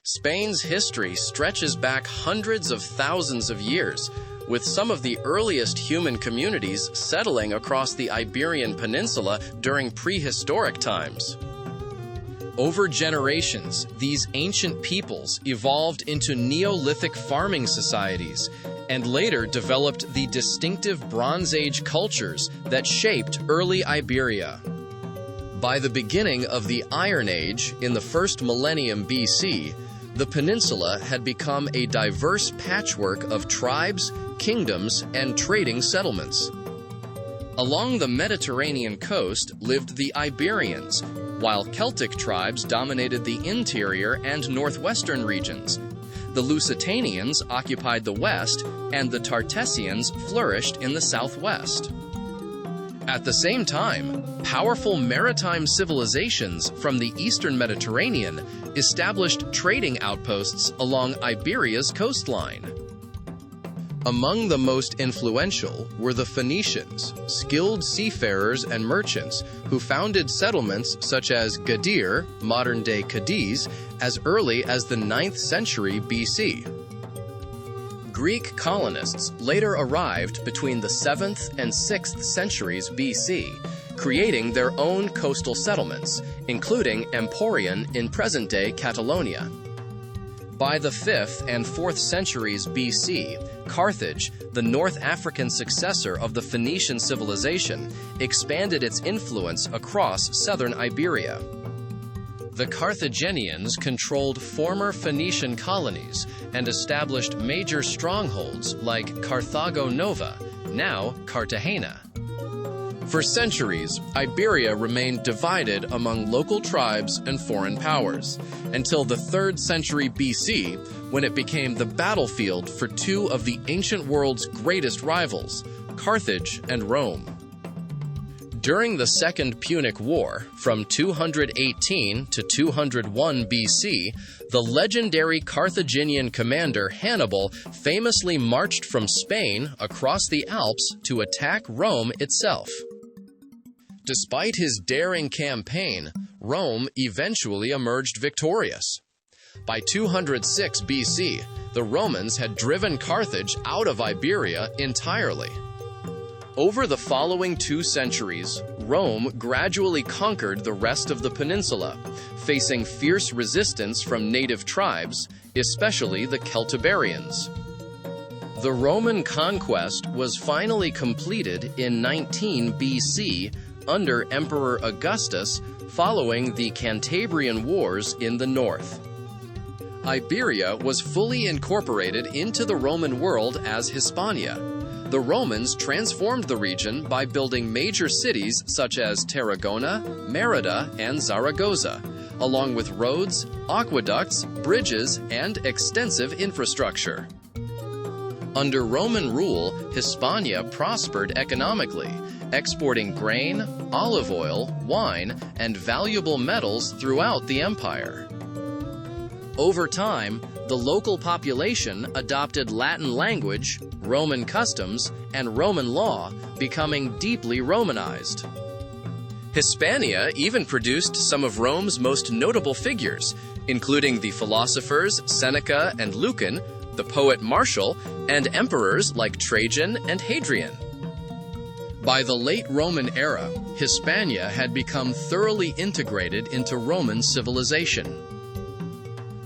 Spain's history stretches back hundreds of thousands of years, with some of the earliest human communities settling across the Iberian Peninsula during prehistoric times. Over generations, these ancient peoples evolved into Neolithic farming societies and later developed the distinctive Bronze Age cultures that shaped early Iberia. By the beginning of the Iron Age in the first millennium BC, the peninsula had become a diverse patchwork of tribes, kingdoms, and trading settlements. Along the Mediterranean coast lived the Iberians, while Celtic tribes dominated the interior and northwestern regions. The Lusitanians occupied the west, and the Tartessians flourished in the southwest. At the same time, powerful maritime civilizations from the eastern Mediterranean established trading outposts along Iberia's coastline. Among the most influential were the Phoenicians, skilled seafarers and merchants who founded settlements such as Gadir, modern-day Cadiz, as early as the 9th century BC. Greek colonists later arrived between the 7th and 6th centuries BC, creating their own coastal settlements, including Emporion in present-day Catalonia. By the 5th and 4th centuries BC, Carthage, the North African successor of the Phoenician civilization, expanded its influence across southern Iberia. The Carthaginians controlled former Phoenician colonies and established major strongholds like Carthago Nova, now Cartagena. For centuries, Iberia remained divided among local tribes and foreign powers, until the 3rd century BC, when it became the battlefield for two of the ancient world's greatest rivals, Carthage and Rome. During the Second Punic War, from 218 to 201 BC, the legendary Carthaginian commander Hannibal famously marched from Spain across the Alps to attack Rome itself. Despite his daring campaign, Rome eventually emerged victorious. By 206 BC, the Romans had driven Carthage out of Iberia entirely. Over the following 2 centuries, Rome gradually conquered the rest of the peninsula, facing fierce resistance from native tribes, especially the Celtiberians. The Roman conquest was finally completed in 19 BC under Emperor Augustus following the Cantabrian Wars in the north. Iberia was fully incorporated into the Roman world as Hispania. The Romans transformed the region by building major cities such as Tarragona, Merida, and Zaragoza, along with roads, aqueducts, bridges, and extensive infrastructure. Under Roman rule, Hispania prospered economically, exporting grain, olive oil, wine, and valuable metals throughout the empire. Over time, the local population adopted Latin language, Roman customs, and Roman law, becoming deeply Romanized. Hispania even produced some of Rome's most notable figures, including the philosophers Seneca and Lucan, the poet Martial, and emperors like Trajan and Hadrian. By the late Roman era, Hispania had become thoroughly integrated into Roman civilization.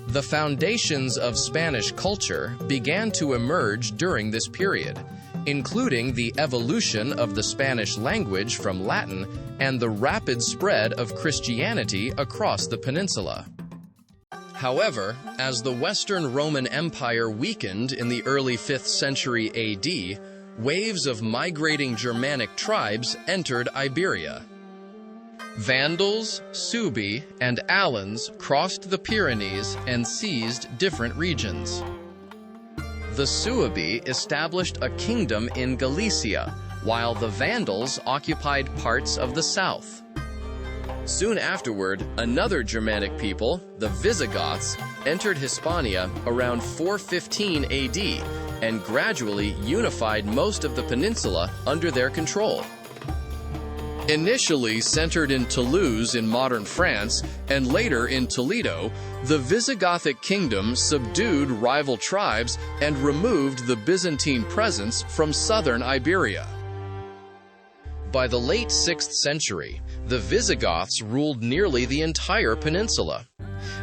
The foundations of Spanish culture began to emerge during this period, including the evolution of the Spanish language from Latin and the rapid spread of Christianity across the peninsula. However, as the Western Roman Empire weakened in the early 5th century AD, waves of migrating Germanic tribes entered Iberia. Vandals, Suebi, and Alans crossed the Pyrenees and seized different regions. The Suebi established a kingdom in Galicia, while the Vandals occupied parts of the south. Soon afterward, another Germanic people, the Visigoths, entered Hispania around 415 AD and gradually unified most of the peninsula under their control. Initially centered in Toulouse in modern France and later in Toledo, the Visigothic kingdom subdued rival tribes and removed the Byzantine presence from southern Iberia. By the late 6th century, the Visigoths ruled nearly the entire peninsula.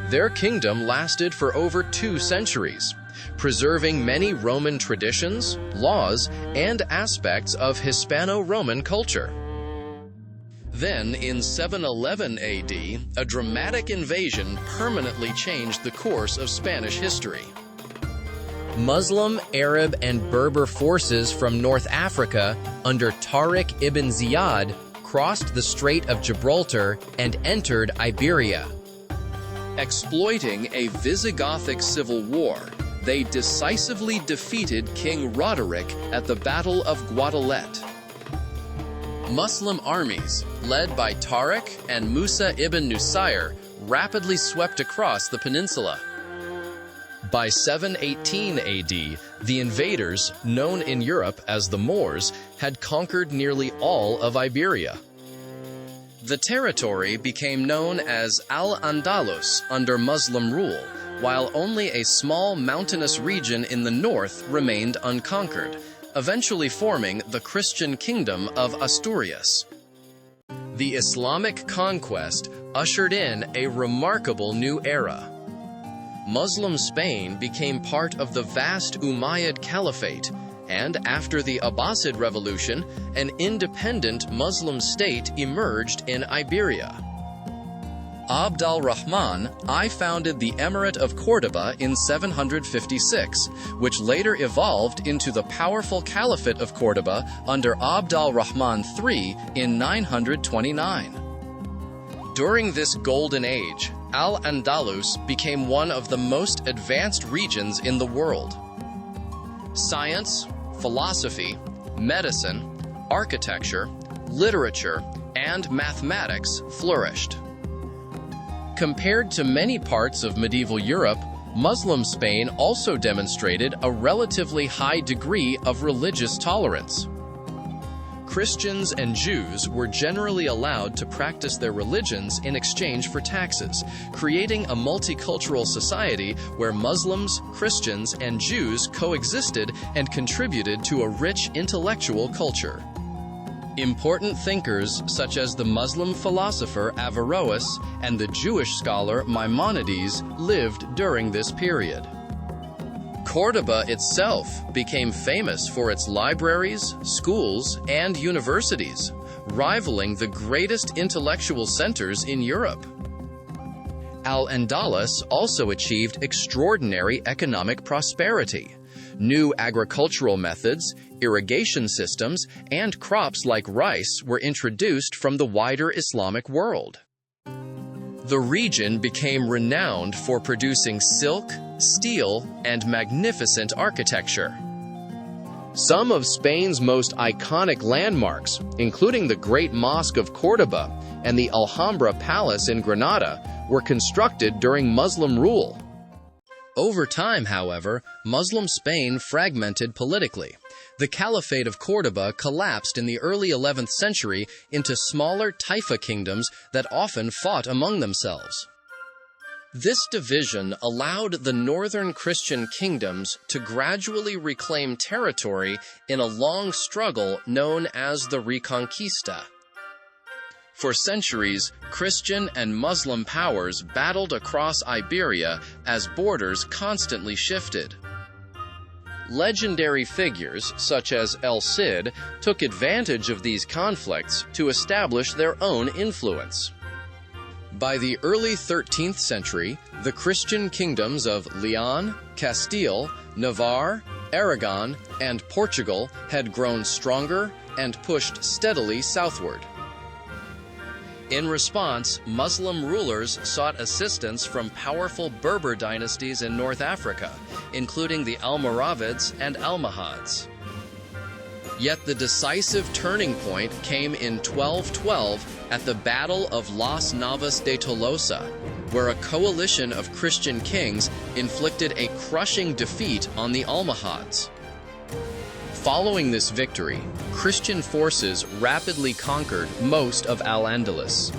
Their kingdom lasted for over 2 centuries, preserving many Roman traditions, laws, and aspects of Hispano-Roman culture. Then, in 711 AD, a dramatic invasion permanently changed the course of Spanish history. Muslim, Arab, and Berber forces from North Africa under Tariq ibn Ziyad crossed the Strait of Gibraltar and entered Iberia. Exploiting a Visigothic civil war, they decisively defeated King Roderick at the Battle of Guadalete. Muslim armies, led by Tariq and Musa ibn Nusayr, rapidly swept across the peninsula. By 718 AD, the invaders, known in Europe as the Moors, had conquered nearly all of Iberia. The territory became known as Al-Andalus under Muslim rule, while only a small mountainous region in the north remained unconquered, eventually forming the Christian kingdom of Asturias. The Islamic conquest ushered in a remarkable new era. Muslim Spain became part of the vast Umayyad Caliphate, and after the Abbasid Revolution, an independent Muslim state emerged in Iberia. Abd al-Rahman I founded the Emirate of Córdoba in 756, which later evolved into the powerful Caliphate of Córdoba under Abd al-Rahman III in 929. During this golden age, Al-Andalus became one of the most advanced regions in the world. Science, philosophy, medicine, architecture, literature, and mathematics flourished. Compared to many parts of medieval Europe, Muslim Spain also demonstrated a relatively high degree of religious tolerance. Christians and Jews were generally allowed to practice their religions in exchange for taxes, creating a multicultural society where Muslims, Christians, and Jews coexisted and contributed to a rich intellectual culture. Important thinkers such as the Muslim philosopher Averroes and the Jewish scholar Maimonides lived during this period. Córdoba itself became famous for its libraries, schools, and universities, rivaling the greatest intellectual centers in Europe. Al-Andalus also achieved extraordinary economic prosperity. New agricultural methods, irrigation systems, and crops like rice were introduced from the wider Islamic world. The region became renowned for producing silk, steel, and magnificent architecture. Some of Spain's most iconic landmarks, including the Great Mosque of Córdoba and the Alhambra Palace in Granada, were constructed during Muslim rule. Over time, however, Muslim Spain fragmented politically. The Caliphate of Córdoba collapsed in the early 11th century into smaller taifa kingdoms that often fought among themselves. This division allowed the northern Christian kingdoms to gradually reclaim territory in a long struggle known as the Reconquista. For centuries, Christian and Muslim powers battled across Iberia as borders constantly shifted. Legendary figures, such as El Cid, took advantage of these conflicts to establish their own influence. By the early 13th century, the Christian kingdoms of Leon, Castile, Navarre, Aragon, and Portugal had grown stronger and pushed steadily southward. In response, Muslim rulers sought assistance from powerful Berber dynasties in North Africa, including the Almoravids and Almohads. Yet the decisive turning point came in 1212 at the Battle of Las Navas de Tolosa, where a coalition of Christian kings inflicted a crushing defeat on the Almohads. Following this victory, Christian forces rapidly conquered most of Al-Andalus.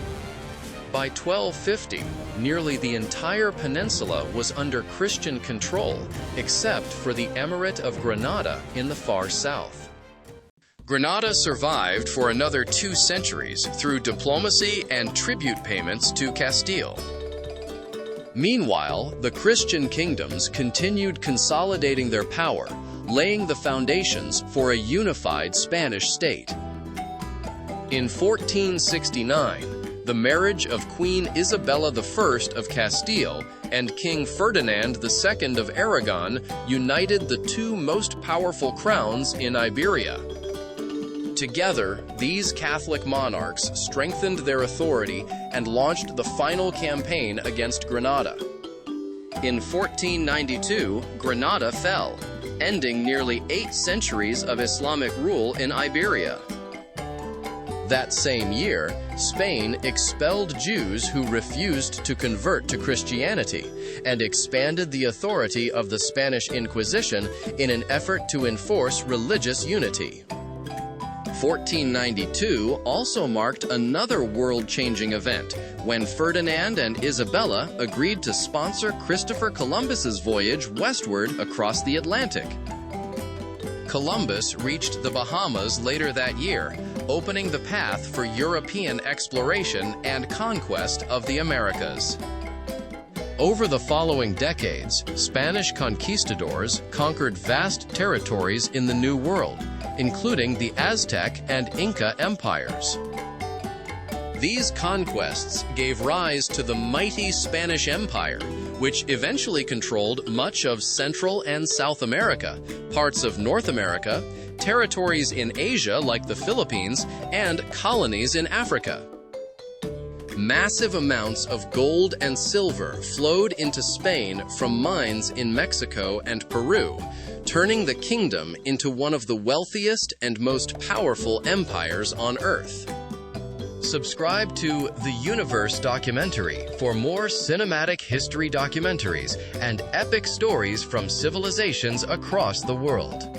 By 1250, nearly the entire peninsula was under Christian control, except for the Emirate of Granada in the far south. Granada survived for another 2 centuries through diplomacy and tribute payments to Castile. Meanwhile, the Christian kingdoms continued consolidating their power, laying the foundations for a unified Spanish state. In 1469, the marriage of Queen Isabella I of Castile and King Ferdinand II of Aragon united the 2 most powerful crowns in Iberia. Together, these Catholic monarchs strengthened their authority and launched the final campaign against Granada. In 1492, Granada fell, ending nearly 8 centuries of Islamic rule in Iberia. That same year, Spain expelled Jews who refused to convert to Christianity and expanded the authority of the Spanish Inquisition in an effort to enforce religious unity. 1492 also marked another world-changing event when Ferdinand and Isabella agreed to sponsor Christopher Columbus's voyage westward across the Atlantic. Columbus reached the Bahamas later that year, opening the path for European exploration and conquest of the Americas. Over the following decades, Spanish conquistadors conquered vast territories in the New World, including the Aztec and Inca empires. These conquests gave rise to the mighty Spanish Empire, which eventually controlled much of Central and South America, parts of North America, territories in Asia like the Philippines, and colonies in Africa. Massive amounts of gold and silver flowed into Spain from mines in Mexico and Peru, turning the kingdom into one of the wealthiest and most powerful empires on Earth. Subscribe to The Universe documentary for more cinematic history documentaries and epic stories from civilizations across the world.